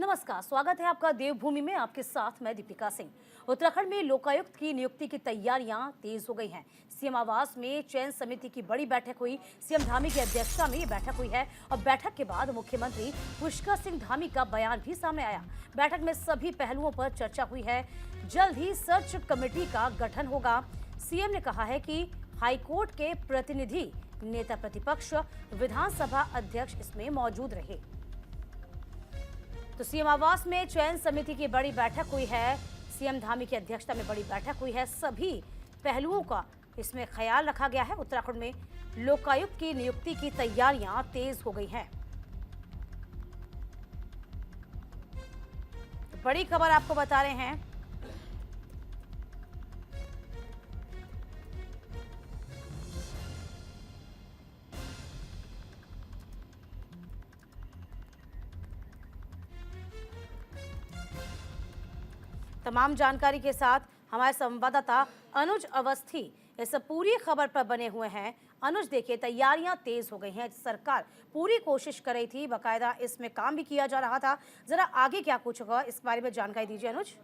नमस्कार, स्वागत है आपका देवभूमि में। आपके साथ मैं दीपिका सिंह। उत्तराखंड में लोकायुक्त की नियुक्ति की तैयारियां तेज हो गई हैं। सीएम आवास में चयन समिति की बड़ी बैठक हुई। सीएम धामी की अध्यक्षता में ये बैठक हुई है और बैठक के बाद मुख्यमंत्री पुष्कर सिंह धामी का बयान भी सामने आया। बैठक में सभी पहलुओं पर चर्चा हुई है। जल्द ही सर्च कमेटी का गठन होगा। सीएम ने कहा है कि हाईकोर्ट के प्रतिनिधि, नेता प्रतिपक्ष, विधानसभा अध्यक्ष इसमें मौजूद रहे। तो सीएम आवास में चयन समिति की बड़ी बैठक हुई है। सीएम धामी की अध्यक्षता में बड़ी बैठक हुई है। सभी पहलुओं का इसमें ख्याल रखा गया है। उत्तराखंड में लोकायुक्त की नियुक्ति की तैयारियां तेज हो गई हैं। तो बड़ी खबर आपको बता रहे हैं। तमाम जानकारी के साथ हमारे संवाददाता अनुज अवस्थी इस पूरी खबर पर बने हुए हैं। अनुज, देखिए, तैयारियां तेज हो गई हैं। सरकार पूरी कोशिश कर रही थी, बाकायदा इसमें काम भी किया जा रहा था। जरा आगे क्या कुछ होगा इस बारे में जानकारी दीजिए अनुज।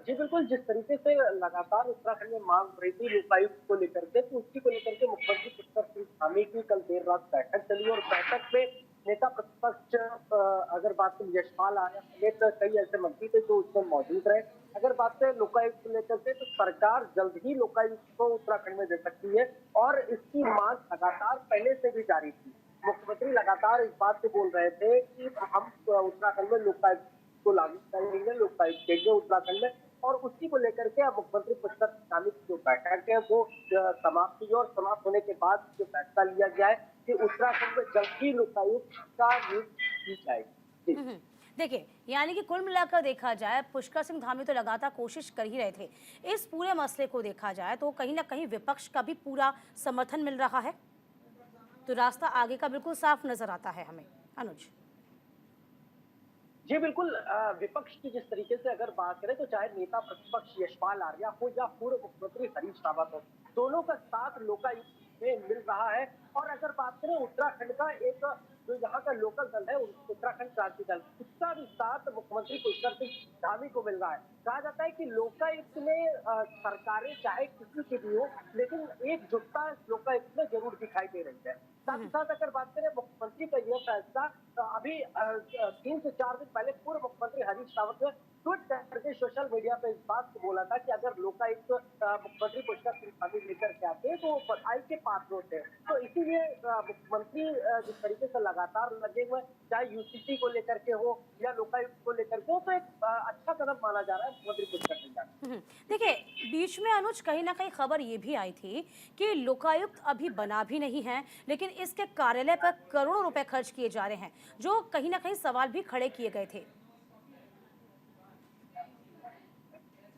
जी बिल्कुल, जिस तरीके से लगातार उत्तराखंड में मांग हो रही थी लोकायुक्त को लेकर के, तो उसी को लेकर के मुख्यमंत्री पुष्कर सिंह धामी की कल देर रात बैठक चली और बैठक में नेता प्रतिपक्ष अगर बात करें यशपाल आर्य समेत कई ऐसे मंत्री थे जो उसमें मौजूद रहे। अगर बात करें लोकायुक्त को लेकर के, तो सरकार जल्द ही लोकायुक्त को उत्तराखंड में दे सकती है और इसकी मांग लगातार पहले से भी जारी थी। मुख्यमंत्री लगातार इस बात को बोल रहे थे कि हम उत्तराखंड में लोकायुक्त को लागू करेंगे, लोकायुक्त देंगे उत्तराखंड में, और उसी को लेकर के अब मुख्यमंत्री पुष्कर सिंह धामी की जो बैठक है वो समाप्त हुई और समाप्त होने के बाद जो फैसला लिया गया है कि उत्तराखंड में जल्द ही लोकायुक्त का नियुक्ति की जाएगी। देखिए, यानी कि कुल मिलाकर देखा जाए, पुष्कर सिंह धामी तो लगातार कोशिश कर ही रहे थे। इस पूरे मसले को देखा जाए तो कहीं ना कहीं विपक्ष का भी पूरा समर्थन मिल रहा है, तो रास्ता आगे का बिल्कुल साफ नजर आता है हमें। अनुज जी बिल्कुल, विपक्ष की जिस तरीके से अगर बात करें तो चाहे नेता प्रतिपक्ष यशपाल आर्य हो या पूर्व मुख्यमंत्री हरीश रावत हो, दोनों का साथ लोकायुक्त में मिल रहा है। और अगर बात करें उत्तराखंड का एक जो यहाँ का लोकल दल है, उत्तराखंड क्रांति दल, उसका भी साथ मुख्यमंत्री पुष्कर सिंह धामी को मिल रहा है। कहा जाता है कि लोकायुक्त में सरकारें चाहे किसी की भी हो, लेकिन एकजुटता लोकायुक्त में जरूर दिखाई दे रही है। साथ ही साथ अगर बात करें मुख्यमंत्री का यह फैसला, अभी 3 से 4 दिन पहले पूर्व मुख्यमंत्री हरीश रावत ने ट्वीट करके सोशल मीडिया पे इस बात को बोला था कि अगर लोकायुक्त मुख्यमंत्री पुष्कर सिंह धामी लेकर के आते तो बधाई के पात्र होते। तो इसीलिए मुख्यमंत्री जिस तरीके से लगातार लगे हुए, चाहे यूसीसी को लेकर के हो या लोकायुक्त को लेकर के हो, तो एक अच्छा कदम माना जा रहा है मुख्यमंत्री पुष्कर सिंह धामी। देखिए, बीच में अनुज कहीं ना कहीं खबर ये भी आई थी कि लोकायुक्त अभी बना भी नहीं है, लेकिन इसके कार्यालय पर करोड़ों रुपए खर्च किए जा रहे हैं, जो कहीं ना कहीं सवाल भी खड़े किए गए थे।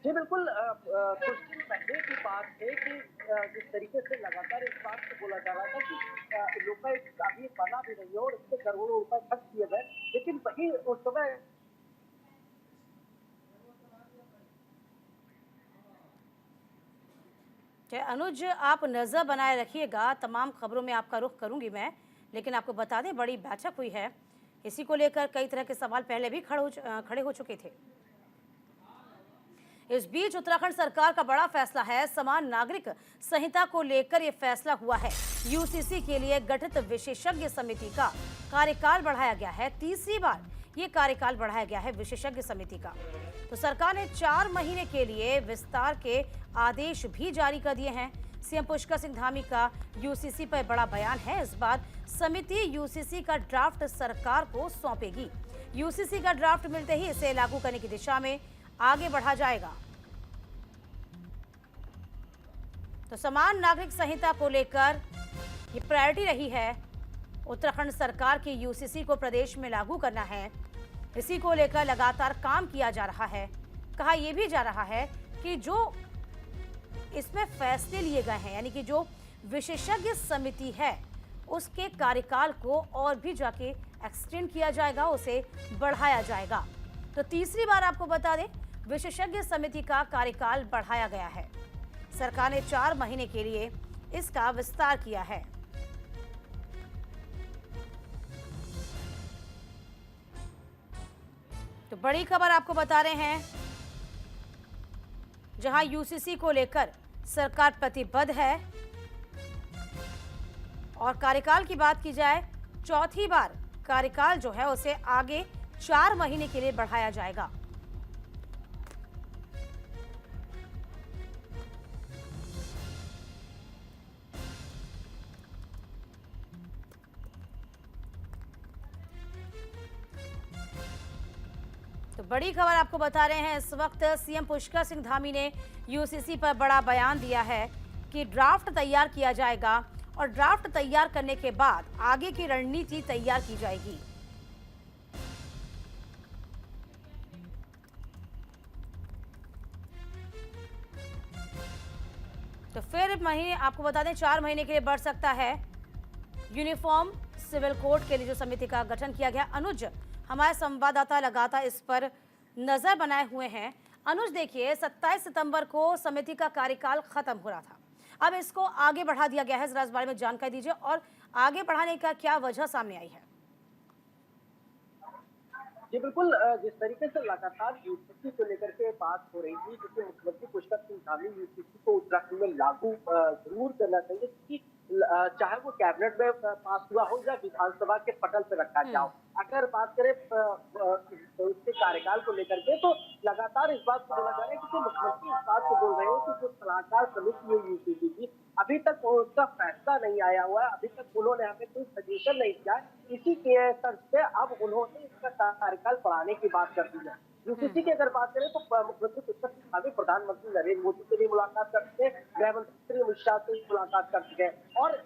जी बिल्कुल, कुछ दिन पहले की बात है कि जिस तरीके से लगातार इस बात को बोला जा रहा था कि लोकायुक्त अभी बना भी नहीं है और इससे करोड़ों रुपए खर्च किए गए, लेकिन वही उस समय अनुज, आप नजर बनाए रखिएगा, तमाम खबरों में आपका रुख करूंगी मैं, लेकिन आपको बता दें बड़ी बैठक हुई है। इसी को लेकर कई तरह के सवाल पहले भी खड़े हो चुके थे। इस बीच उत्तराखंड सरकार का बड़ा फैसला है। समान नागरिक संहिता को लेकर यह फैसला हुआ है। यूसीसी के लिए गठित विशेषज्ञ समिति का कार्यकाल बढ़ाया गया है। तीसरी बार ये कार्यकाल बढ़ाया गया है विशेषज्ञ समिति का। तो सरकार ने 4 महीने के लिए विस्तार के आदेश भी जारी कर दिए हैं। सीएम पुष्कर सिंह धामी का यूसीसी पर बड़ा बयान है। इस बार समिति यूसीसी का ड्राफ्ट सरकार को सौंपेगी। यूसीसी का ड्राफ्ट मिलते ही इसे लागू करने की दिशा में आगे बढ़ा जाएगा। तो समान नागरिक संहिता को लेकर ये प्रायोरिटी रही है उत्तराखंड सरकार की। यूसीसी को प्रदेश में लागू करना है, इसी को लेकर लगातार काम किया जा रहा है। कहा यह भी जा रहा है कि जो इसमें फैसले लिए गए हैं, यानी कि जो विशेषज्ञ समिति है, उसके कार्यकाल को और भी जाके एक्सटेंड किया जाएगा, उसे बढ़ाया जाएगा। तो तीसरी बार आपको बता दें, विशेषज्ञ समिति का कार्यकाल बढ़ाया गया है। सरकार ने 4 महीने के लिए इसका विस्तार किया है। तो बड़ी खबर आपको बता रहे हैं, जहां यूसीसी को लेकर सरकार प्रतिबद्ध है और कार्यकाल की बात की जाए, चौथी बार कार्यकाल जो है उसे आगे 4 महीने के लिए बढ़ाया जाएगा। तो बड़ी खबर आपको बता रहे हैं, इस वक्त सीएम पुष्कर सिंह धामी ने यूसीसी पर बड़ा बयान दिया है कि ड्राफ्ट तैयार किया जाएगा और ड्राफ्ट तैयार करने के बाद आगे की रणनीति तैयार की जाएगी। तो फिर महीने आपको बता दें 4 महीने के लिए बढ़ सकता है। यूनिफॉर्म सिविल कोड के लिए जो समिति का गठन किया गया, अनुज हमारे संवाददाता लगातार इस पर नजर बनाए हुए हैं। अनुज देखिए, 27 सितंबर को समिति का कार्यकाल खत्म हो रहा था, अब इसको आगे बढ़ा दिया गया है। जरा इस बारे में जानकारी दीजिए और आगे बढ़ाने का क्या वजह सामने आई है? जी बिल्कुल, जिस तरीके से लगातार यूसीसी को लेकर के बात हो रही थी, जिसमें मुख्यमंत्री पुष्कर सिंह धामी यूसीसी को उत्तराखंड में लागू जरूर करना चाहिए, क्योंकि चाहे वो कैबिनेट में पास हुआ हो या विधानसभा के पटल पे रखा जाओ। अगर बात करें उसके कार्यकाल को लेकर के, तो लगातार इस बात को बोला जा रहा है कि मुख्यमंत्री इस बात को बोल रहे हैं कि जो सलाहकार समिति है यूसीसी की, अभी तक उसका फैसला नहीं आया हुआ है, अभी तक उन्होंने हमें कोई सजेशन नहीं किया है। इसी के तर्ज पे अब उन्होंने इसका कार्यकाल बढ़ाने की बात कर दी है। यूसीसी की अगर बात करें तो मुख्यमंत्री पुष्कर सिंह धामी प्रधानमंत्री नरेंद्र मोदी से भी मुलाकात कर चुके हैं, गृह मंत्री अमित शाह से भी मुलाकात कर चुके हैं और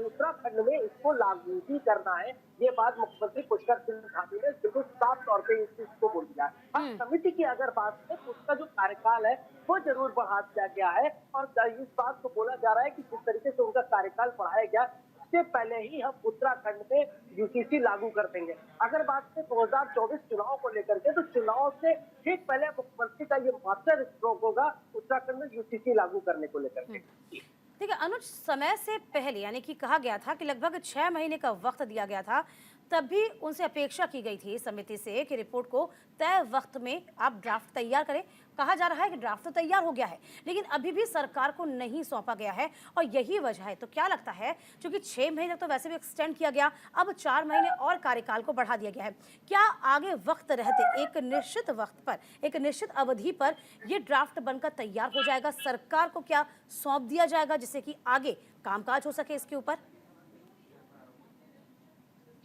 उत्तराखंड में इसको लागू भी करना है, ये बात मुख्यमंत्री पुष्कर सिंह धामी ने बिल्कुल साफ तौर पे इस चीज को बोल दिया है। समिति की अगर बात करें तो उसका जो कार्यकाल है वो जरूर बढ़ा दिया गया है और इस बात को बोला जा रहा है कि जिस तरीके से उनका कार्यकाल बढ़ाया गया, इससे पहले ही हम उत्तराखंड में यूसीसी लागू कर देंगे। अगर बात करें 2024 चुनाव को लेकर के, तो चुनाव से ठीक पहले मुख्यमंत्री का ये मास्टर स्ट्रोक होगा उत्तराखंड में यूसीसी लागू करने को लेकर के। देखिए अनुज, समय से पहले यानी कि कहा गया था कि लगभग 6 महीने का वक्त दिया गया था, तब भी उनसे अपेक्षा की गई थी समिति से कि रिपोर्ट को तय वक्त में आप ड्राफ्ट तैयार करें। कहा जा रहा है कि ड्राफ्ट तो तैयार हो गया है, लेकिन अभी भी सरकार को नहीं सौंपा गया है और यही वजह है। तो क्या लगता है, क्योंकि 6 महीने तक तो वैसे भी एक्सटेंड किया गया, अब 4 महीने और कार्यकाल को बढ़ा दिया गया है, क्या आगे वक्त रहते एक निश्चित वक्त पर, एक निश्चित अवधि पर ये ड्राफ्ट बनकर तैयार हो जाएगा, सरकार को क्या सौंप दिया जाएगा जिससे कि आगे कामकाज हो सके इसके ऊपर?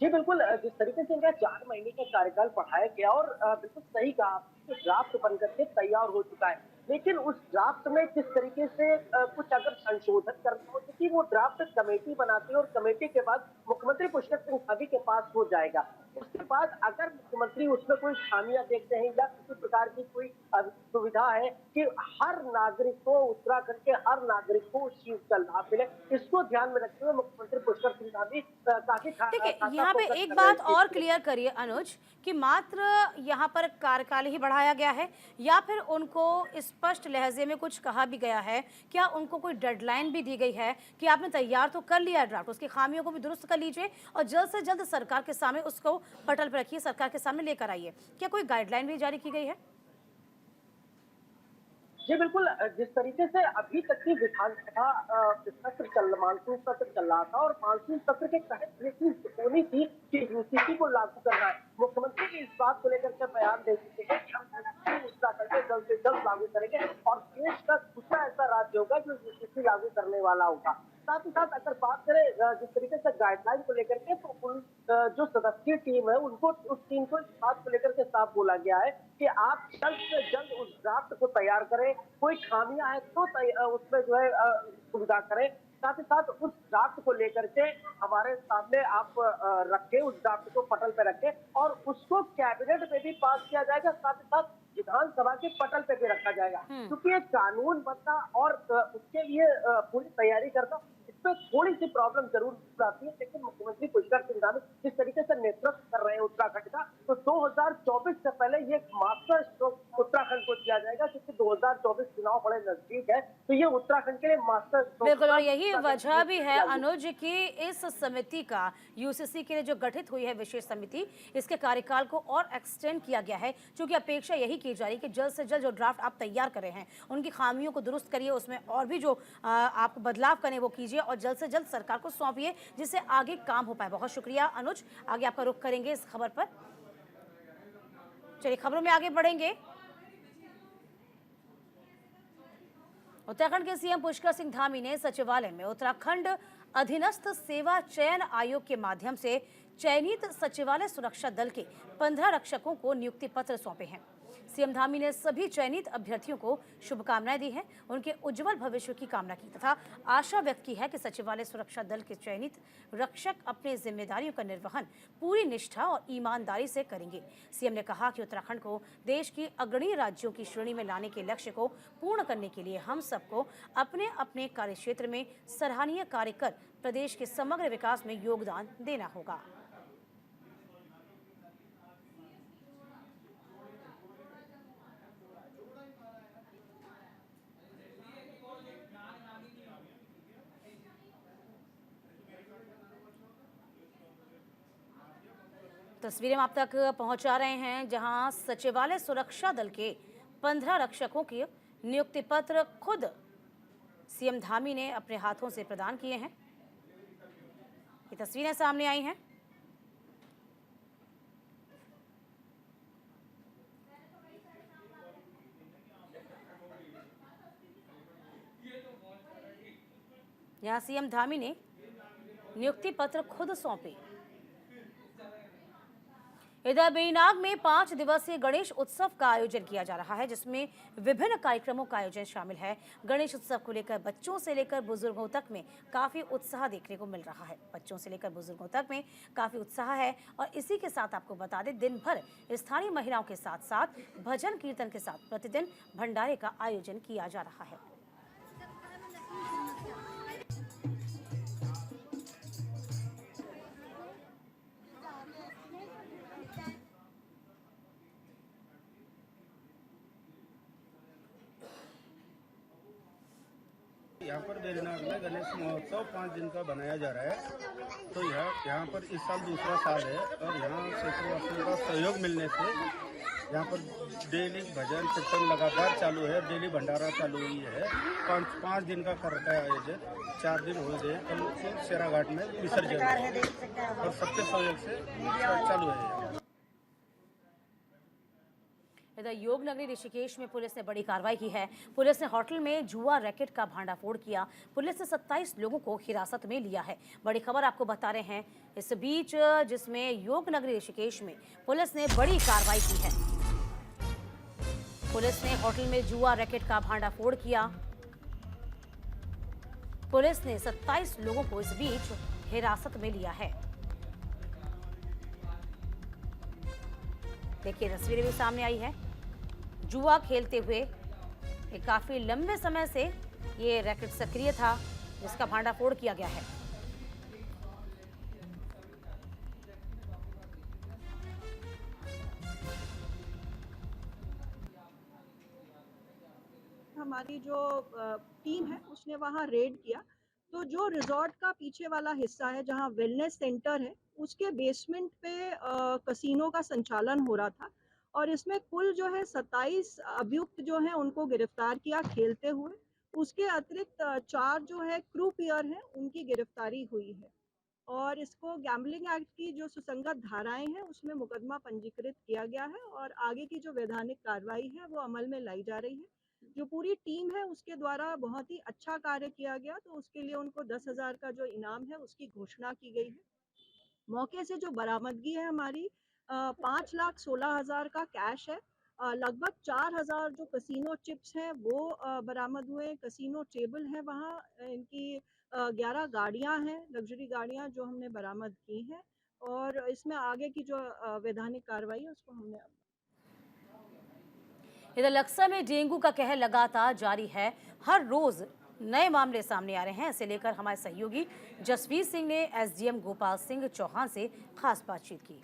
जी बिल्कुल, जिस तरीके से इनका 4 महीने का कार्यकाल बढ़ाया गया और बिल्कुल सही कहा, ड्राफ्ट बनकर के तैयार हो चुका है, लेकिन उस ड्राफ्ट में किस तरीके से कुछ अगर संशोधन करना हो, क्योंकि वो ड्राफ्ट कमेटी बनाती है और कमेटी के बाद मुख्यमंत्री पुष्कर सिंह धामी के पास हो जाएगा। उसके बाद अगर मुख्यमंत्री उसमें कोई खामियां देखते हैं या किसी प्रकार की कोई सुविधा है कि हर नागरिक को, उत्तराखंड के हर नागरिक को उस चीज का लाभ मिले, इसको ध्यान में रखते हुए मुख्यमंत्री पुष्कर सिंह धामी काफी यहाँ पे एक बात और क्लियर करिए अनुज, कि मात्र यहाँ पर कार्यकाल ही बढ़ाया गया है या फिर उनको स्पष्ट लहजे में कुछ कहा भी गया है? क्या उनको कोई डेडलाइन भी दी गई है कि आपने तैयार तो कर लिया ड्राफ्ट, उसकी खामियों को भी दुरुस्त कर लीजिए और जल्द से जल्द सरकार के सामने उसको पटल पर रखिए, सरकार के सामने लेकर आइए? क्या कोई गाइडलाइन भी जारी की गई है? जी बिल्कुल, जिस तरीके से अभी तक की विधानसभा मानसून सत्र चल रहा था और मानसून सत्र के तहत ये चीज होनी थी कि यूसीसी को लागू करना है। मुख्यमंत्री भी इस बात को लेकर के बयान दे चुके हैं कि हम यूसीसी उत्तराखंड में जल्द से जल्द लागू करेंगे और देश का दूसरा ऐसा राज्य होगा जो यूसीसी लागू करने वाला होगा। साथ ही साथ अगर बात करें जिस तरीके से गाइडलाइन को लेकर के, तो उन जो सदस्यीय टीम है उनको, उस टीम को इस बात को लेकर के साफ बोला गया है कि आप जल्द से जल्द उस ड्राफ्ट को तैयार करें, कोई खामियां हैं तो उसमें जो है सुविधा करें। साथ ही साथ उस ड्राफ्ट को लेकर के हमारे सामने आप रखें, उस ड्राफ्ट को पटल पे रखें और उसको कैबिनेट में भी पास किया जाएगा, साथ ही साथ विधानसभा के पटल पे भी रखा जाएगा, क्योंकि एक कानून बनना और उसके लिए पूरी तैयारी करना, इस पे थोड़ी सी प्रॉब्लम जरूर आती है, लेकिन मुख्यमंत्री पुष्कर सिंह धामी जिस तरीके से नेतृत्व कर रहे हैं उत्तराखंड का, तो 2024 से पहले ये एक मास्टर स्ट्रोक उत्तराखंड को दिया जाएगा, क्योंकि 2024 चुनाव बड़े नजदीक है, तो ये उत्तराखंड के लिए मास्टर स्ट्रोक। बिल्कुल, और यही वजह भी है अनुज कि इस समिति का यूसीसी के लिए जो गठित हुई है विशेष समिति, इसके कार्यकाल को और एक्सटेंड किया गया है, क्योंकि अपेक्षा यही की जा रही है कि जल्द से जल्द जो ड्राफ्ट आप तैयार कर रहे हैं उनकी खामियों को दुरुस्त करिए, उसमें और भी जो आप बदलाव करें वो कीजिए और जल्द से जल्द सरकार को सौंपिए, जिससे आगे काम हो पाए। बहुत शुक्रिया अनुज, आगे आपका रुख करेंगे इस खबर पर। चलिए खबरों में आगे बढ़ेंगे। उत्तराखंड के सीएम पुष्कर सिंह धामी ने सचिवालय में उत्तराखंड अधीनस्थ सेवा चयन आयोग के माध्यम से चयनित सचिवालय सुरक्षा दल के 15 रक्षकों को नियुक्ति पत्र सौंपे हैं। सीएम धामी ने सभी चयनित अभ्यर्थियों को शुभकामनाएं दी हैं, उनके उज्जवल भविष्य की कामना की तथा आशा व्यक्त की है कि सचिवालय सुरक्षा दल के चयनित रक्षक अपनी जिम्मेदारियों का निर्वहन पूरी निष्ठा और ईमानदारी से करेंगे। सीएम ने कहा कि उत्तराखंड को देश की अग्रणी राज्यों की श्रेणी में लाने के लक्ष्य को पूर्ण करने के लिए हम सबको अपने अपने कार्यक्षेत्र में सराहनीय कार्य कर प्रदेश के समग्र विकास में योगदान देना होगा। तस्वीरें हम आप तक पहुंचा रहे हैं, जहां सचिवालय सुरक्षा दल के 15 रक्षकों के नियुक्ति पत्र खुद सीएम धामी ने अपने हाथों से प्रदान किए हैं। ये तस्वीरें सामने आई हैं। यहां सीएम धामी ने नियुक्ति पत्र खुद सौंपे। इधर बेनाग में 5 दिवसीय गणेश उत्सव का आयोजन किया जा रहा है, जिसमें विभिन्न कार्यक्रमों का आयोजन शामिल है। गणेश उत्सव को लेकर बच्चों से लेकर बुजुर्गों तक में काफी उत्साह देखने को मिल रहा है। बच्चों से लेकर बुजुर्गों तक में काफी उत्साह है और इसी के साथ आपको बता दें, दिन भर स्थानीय महिलाओं के साथ साथ भजन कीर्तन के साथ प्रतिदिन भंडारे का आयोजन किया जा रहा है। यहाँ पर बेरनाग में गणेश महोत्सव 5 दिन का बनाया जा रहा है। तो यहाँ पर इस साल दूसरा साल है और यहाँ सैकड़ों वासियों का सहयोग मिलने से यहाँ पर डेली भजन कीर्तन लगातार चालू है। डेली भंडारा चालू हुई है। 5 दिन का कर रखा है आयोजन। 4 दिन हो गए, कल से शेराघाट में विसर्जन और सबके सहयोग से चालू है। इधर योग नगरी ऋषिकेश में पुलिस ने बड़ी कार्रवाई की है। पुलिस ने होटल में जुआ रैकेट का भांडाफोड़ किया। पुलिस ने 27 लोगों को हिरासत में लिया है। बड़ी खबर आपको बता रहे हैं इस बीच, जिसमें योग नगरी ऋषिकेश में पुलिस ने बड़ी कार्रवाई की है। पुलिस ने होटल में जुआ रैकेट का भांडाफोड़ किया। पुलिस ने 27 लोगों को इस बीच हिरासत में लिया है। देखिए तस्वीरें भी सामने आई है। जुआ खेलते हुए काफी लंबे समय से ये रैकेट सक्रिय था, जिसका भांडाफोड़ किया गया है। हमारी जो टीम है उसने वहाँ रेड किया, तो जो रिजॉर्ट का पीछे वाला हिस्सा है जहाँ वेलनेस सेंटर है, उसके बेसमेंट पे कसिनो का संचालन हो रहा था और इसमें कुल जो है 27 अभियुक्त जो हैं उनको गिरफ्तार किया खेलते हुए। उसके अतिरिक्त 4 जो है क्रू पियर हैं उनकी गिरफ्तारी हुई है और इसको गैम्बलिंग एक्ट की जो सुसंगत धाराएं हैं उसमें मुकदमा पंजीकृत किया गया है और आगे की जो वैधानिक कार्रवाई है वो अमल में लाई जा रही है। जो पूरी टीम है उसके द्वारा बहुत ही अच्छा कार्य किया गया, तो उसके लिए उनको 10,000 का जो इनाम है उसकी घोषणा की गई है। मौके से जो बरामदगी है हमारी 5,16,000 का कैश है। लगभग 4,000 जो कसिनो चिप्स हैं वो बरामद हुए। कसिनो टेबल है वहाँ, इनकी 11 गाड़ियाँ हैं, लग्जरी गाड़ियाँ जो हमने बरामद की हैं और इसमें आगे की जो वैधानिक कार्रवाई है उसको हमने इधर लक्सर में डेंगू का कहर लगातार जारी है। हर रोज नए मामले सामने आ रहे हैं। इसे लेकर हमारे सहयोगी जसवीर सिंह ने एसडीएम गोपाल सिंह चौहान से खास बातचीत की।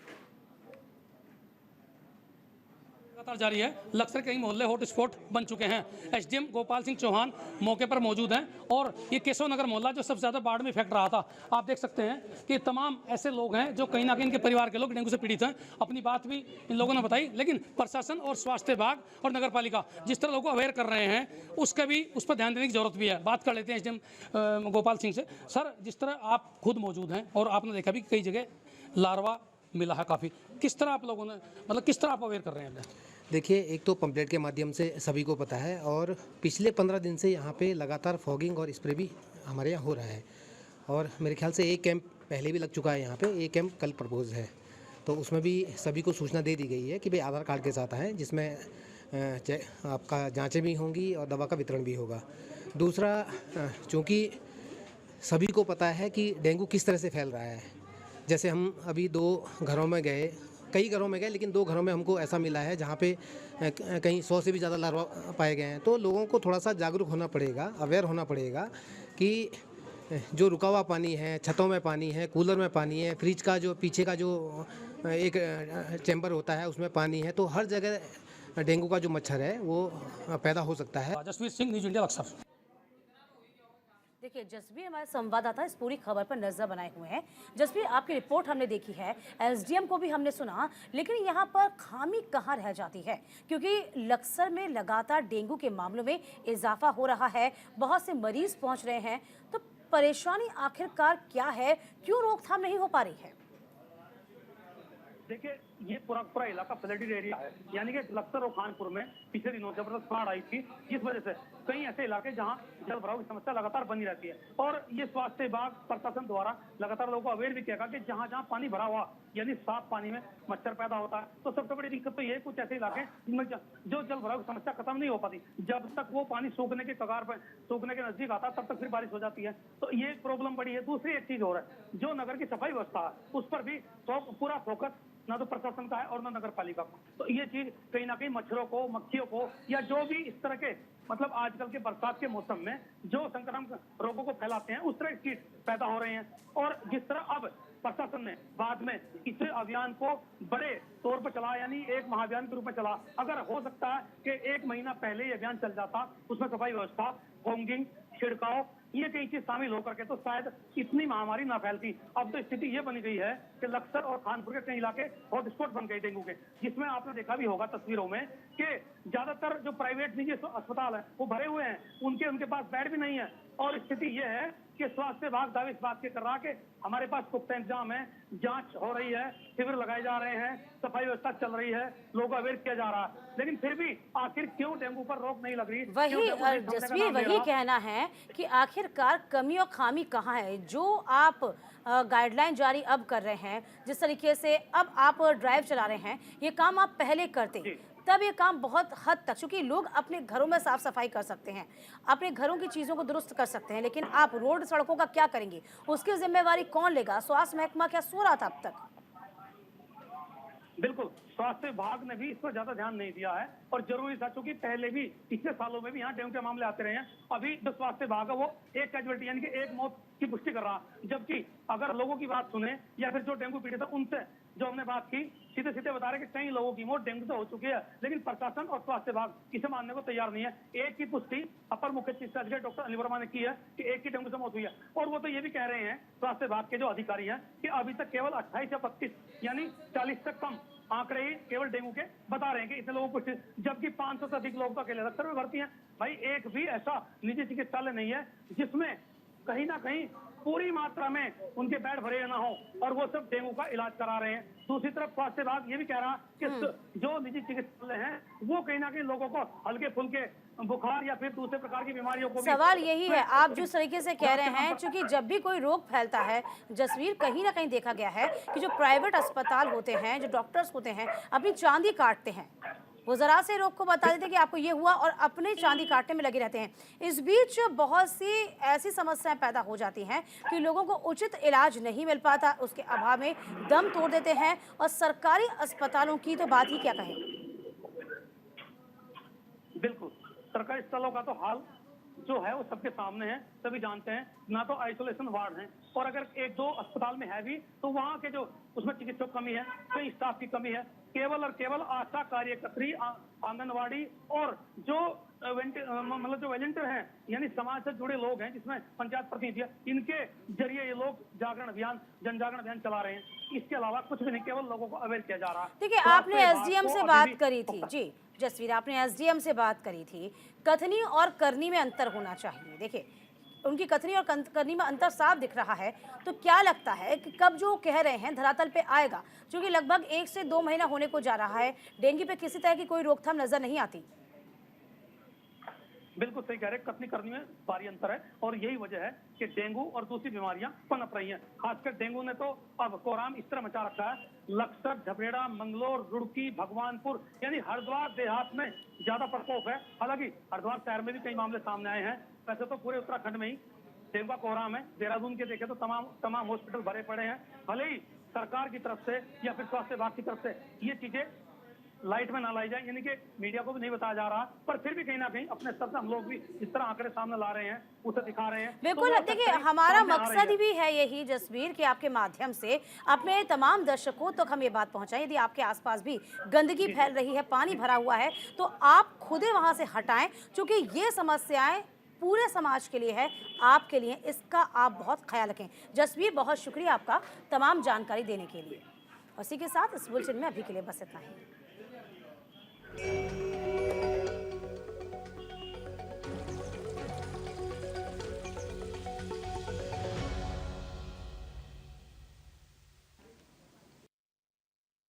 लगातार जारी है। लक्सर के कई मोहल्ले हॉटस्पॉट बन चुके हैं। एसडीएम गोपाल सिंह चौहान मौके पर मौजूद हैं और ये केशव नगर मोहल्ला जो सबसे ज़्यादा बाढ़ में इफेक्ट रहा था, आप देख सकते हैं कि तमाम ऐसे लोग हैं जो कहीं ना कहीं इनके परिवार के लोग डेंगू से पीड़ित हैं। अपनी बात भी इन लोगों ने बताई, लेकिन प्रशासन और स्वास्थ्य विभाग और नगर पालिका जिस तरह लोगों को अवेयर कर रहे हैं उसका भी उस पर ध्यान देने की जरूरत भी है। बात कर लेते हैं एसडीएम गोपाल सिंह से। सर, जिस तरह आप खुद मौजूद हैं और आपने देखा भी कई जगह लार्वा मिला है काफ़ी, किस तरह आप लोगों ने मतलब किस तरह आप अवेयर कर रहे हैं? देखिए, एक तो पंपलेट के माध्यम से सभी को पता है और पिछले 15 दिन से यहाँ पे लगातार फॉगिंग और स्प्रे भी हमारे यहाँ हो रहा है और मेरे ख्याल से एक कैंप पहले भी लग चुका है यहाँ पे, एक कैंप कल प्रपोज है। तो उसमें भी सभी को सूचना दे दी गई है कि भाई आधार कार्ड के साथ आएँ, जिसमें आपका जाँचें भी होंगी और दवा का वितरण भी होगा। दूसरा, चूँकि सभी को पता है कि डेंगू किस तरह से फैल रहा है। जैसे हम अभी कई घरों में गए, लेकिन 2 घरों में हमको ऐसा मिला है जहाँ पे कहीं 100 से भी ज़्यादा लार्वा पाए गए हैं। तो लोगों को थोड़ा सा जागरूक होना पड़ेगा, अवेयर होना पड़ेगा कि जो रुका हुआ पानी है, छतों में पानी है, कूलर में पानी है, फ्रिज का जो पीछे का जो एक चैम्बर होता है उसमें पानी है, तो हर जगह डेंगू का जो मच्छर है वो पैदा हो सकता है। Jasvir Singh, news India, Laksar. देखिए, जसवीर हमारे संवाददाता इस पूरी खबर पर नजर बनाए हुए हैं। जसवीर, आपकी रिपोर्ट हमने देखी है, एसडीएम को भी हमने सुना, लेकिन यहाँ पर खामी कहाँ रह जाती है? क्योंकि लक्सर में लगातार डेंगू के मामलों में इजाफा हो रहा है, बहुत से मरीज पहुँच रहे हैं, तो परेशानी आखिरकार क्या है? क्यों रोकथाम नहीं हो पा रही है? देखिए, ये पूरा इलाका फ्लडेड एरिया है, यानी कि लक्सर और खानपुर में पिछले दिनों जबरदस्त बाढ़ आई थी, जिस वजह से कई ऐसे इलाके जहां जल भराव की समस्या लगातार बनी रहती है। और ये स्वास्थ्य विभाग प्रशासन द्वारा लगातार लोगों को अवेयर भी किया गया कि जहां जहां पानी भरा हुआ, यानी साफ पानी में मच्छर पैदा होता है, तो सबसे बड़ी दिक्कत तो ये कुछ ऐसे इलाके जिनमें जो जल भराव की समस्या खत्म नहीं हो पाती। जब तक वो पानी सूखने के कगार पर, सूखने के नजदीक आता है, तब तक फिर बारिश हो जाती है। तो ये प्रॉब्लम बड़ी है। दूसरी एक चीज और है, जो नगर की सफाई व्यवस्था है उस पर भी पूरा फोकस ना तो प्रशासन का है और ना नगर पालिका का। तो ये चीज कहीं ना कहीं मच्छरों को, मक्खियों को, या जो भी इस तरह के मतलब आजकल के बरसात के मौसम में जो संक्रामक रोगों को फैलाते हैं, उस तरह की कीट पैदा हो रहे हैं। और जिस तरह अब प्रशासन ने बाद में इस अभियान को बड़े तौर पर चला, यानी एक महाअभियान के रूप में चला। अगर हो सकता है कि 1 महीना पहले ये अभियान चल जाता, उसमें सफाई व्यवस्था, फॉगिंग, छिड़काव, ये कई चीज शामिल होकर के, तो शायद इतनी महामारी ना फैलती। अब तो स्थिति ये बनी गई है कि लक्सर और खानपुर के कई इलाके हॉटस्पॉट बन गए डेंगू के, जिसमें आपने देखा भी होगा तस्वीरों में कि ज्यादातर जो प्राइवेट निजी अस्पताल है वो भरे हुए हैं, उनके पास बेड भी नहीं है। और स्थिति ये है कि स्वास्थ्य विभाग दावे इस बात के कर रहा है कि हमारे पास पुख्ता इंतजाम है, जांच हो रही है, शिविर लगाए जा रहे हैं, सफाई व्यवस्था चल रही है, लोगों को अवेयर किया जा रहा है, लेकिन फिर भी आखिर क्यों डेंगू पर रोक नहीं लग रही? जसवीर, वही कहना है कि आखिरकार कमी और खामी कहाँ है? जो आप गाइडलाइन जारी अब कर रहे हैं, जिस तरीके से अब आप ड्राइव चला रहे हैं, ये काम आप पहले करते तब ये काम बहुत हद तक, क्योंकि लोग अपने घरों में साफ सफाई कर सकते हैं, अपने घरों की चीज़ों को दुरुस्त कर सकते हैं, लेकिन आप रोड सड़कों का क्या करेंगे? उसकी जिम्मेवारी कौन लेगा? स्वास्थ्य महकमा क्या सो रहा था अब तक? बिल्कुल, स्वास्थ्य विभाग ने भी इस पर ज्यादा ध्यान नहीं दिया है और जरूरी था, क्योंकि पहले भी पिछले सालों में भी यहाँ डेंगू के मामले आते रहे हैं। अभी जो स्वास्थ्य विभाग है वो एक कैजुअलिटी यानी कि एक मौत की पुष्टि कर रहा, जबकि अगर लोगों की बात सुने या फिर जो डेंगू पीड़ित है उनसे जो हमने बात की, सीधे सीधे बता रहे कि कई लोगों की मौत डेंगू से हो चुकी है, लेकिन प्रशासन और स्वास्थ्य विभाग इसे मानने को तैयार नहीं है। एक की पुष्टि अपर मुख्य चिकित्सा अधिकारी डॉक्टर अनिल वर्मा ने की है कि एक की डेंगू से मौत हुई है, और वो तो ये भी कह रहे हैं स्वास्थ्य विभाग के जो अधिकारी हैं कि अभी तक केवल 28 या 32 यानी 40 से कम आंकड़े ही केवल डेंगू के बता रहे हैं कि इतने लोगों को, जबकि 500 से अधिक लोग तो अकेले लक्सर में भर्ती हैं। भाई, एक भी ऐसा निजी चिकित्सालय नहीं है जिसमें कहीं ना कहीं पूरी मात्रा में उनके बेड भरे ना हो, और वो सब डेंगू का इलाज करा रहे हैं। दूसरी तरफ स्वास्थ्य विभाग ये भी कह रहा कि जो निजी चिकित्सालय हैं वो कहीं ना कहीं लोगों को हल्के फुल्के बुखार या फिर दूसरे प्रकार की बीमारियों को, सवाल यही है, आप जिस तरीके से कह रहे हैं, क्योंकि जब भी कोई रोग फैलता है जसवीर, कहीं ना कहीं देखा गया है कि जो प्राइवेट अस्पताल होते हैं, जो डॉक्टर्स होते हैं, अपनी चांदी काटते हैं। वो जरा से रोग को बता देते कि आपको ये हुआ और अपने चांदी काटने में लगे रहते हैं। इस बीच बहुत सी ऐसी समस्याएं पैदा हो जाती हैं कि लोगों को उचित इलाज नहीं मिल पाता, उसके अभाव में दम तोड़ देते हैं, और सरकारी अस्पतालों की तो बात ही क्या कहें। बिल्कुल, सरकारी अस्पतालों का तो हाल जो है वो सबके सामने है, सभी जानते हैं। ना तो आइसोलेशन वार्ड है, और अगर एक दो अस्पताल में है भी तो वहाँ के जो उसमें चिकित्सक कमी है, कई स्टाफ की कमी है। केवल और केवल आशा कार्यकर्त्री, आंगनवाड़ी और जो मतलब जो वॉलंटियर हैं, यानी समाज से जुड़े लोग हैं, जिसमें पंचायत प्रतिनिधि है, इनके जरिए ये लोग जागरण अभियान, जन जागरण अभियान चला रहे हैं। इसके अलावा कुछ भी नहीं, केवल लोगों को अवेयर किया जा रहा है। देखिए, आपने एसडीएम से बात करी थी जी जसवीर, आपने एसडीएम से बात करी थी, कथनी और करनी में अंतर होना चाहिए। देखिए, उनकी कथनी और करनी में अंतर साफ दिख रहा है। तो क्या लगता है कि कब जो कह रहे हैं धरातल पे आएगा? क्योंकि लगभग 1 से 2 महीना होने को जा रहा है, डेंगू पे किसी तरह की कोई रोकथाम नजर नहीं आती। बिल्कुल सही कह रहे हैं, कथनी करनी में भारी अंतर है, और यही वजह है कि डेंगू और दूसरी बीमारियां पनप रही हैं। खासकर डेंगू ने तो अब कोहराम इस तरह मचा रखा है, लक्सर, झबरेड़ा, मंगलोर, रुड़की, भगवानपुर, यानी हरिद्वार देहात में ज्यादा प्रकोप है। हालांकि हरिद्वार शहर में भी कई मामले सामने आए हैं। वैसे तो पूरे उत्तराखंड में ही डेंगू का कोहराम है। देहरादून के देखे तो तमाम हॉस्पिटल भरे पड़े हैं। भले ही सरकार की तरफ से या फिर स्वास्थ्य विभाग की तरफ से ये चीजें लाइट में ना लाई जाए, यानी कि मीडिया को भी नहीं बताया जा रहा, पर फिर भी कहीं ना कहीं अपने स्तर से हम लोग भी इस तरह आंकड़े सामने ला रहे हैं, उसे दिखा रहे हैं। बिल्कुल, देखिए हमारा मकसद भी है यही जसवीर कि आपके माध्यम से अपने तमाम दर्शकों तक हम ये बात पहुंचाएं। यदि आपके आसपास भी गंदगी फैल रही है, पानी भरा हुआ है, तो आप खुद वहां से हटाएं, क्योंकि ये समस्याएं पूरे समाज के लिए है, आपके लिए। इसका आप बहुत ख्याल रखें। जसवीर, बहुत शुक्रिया आपका तमाम जानकारी देने के लिए। उसी के साथ इस बुलेटिन में अभी के लिए बस इतना ही।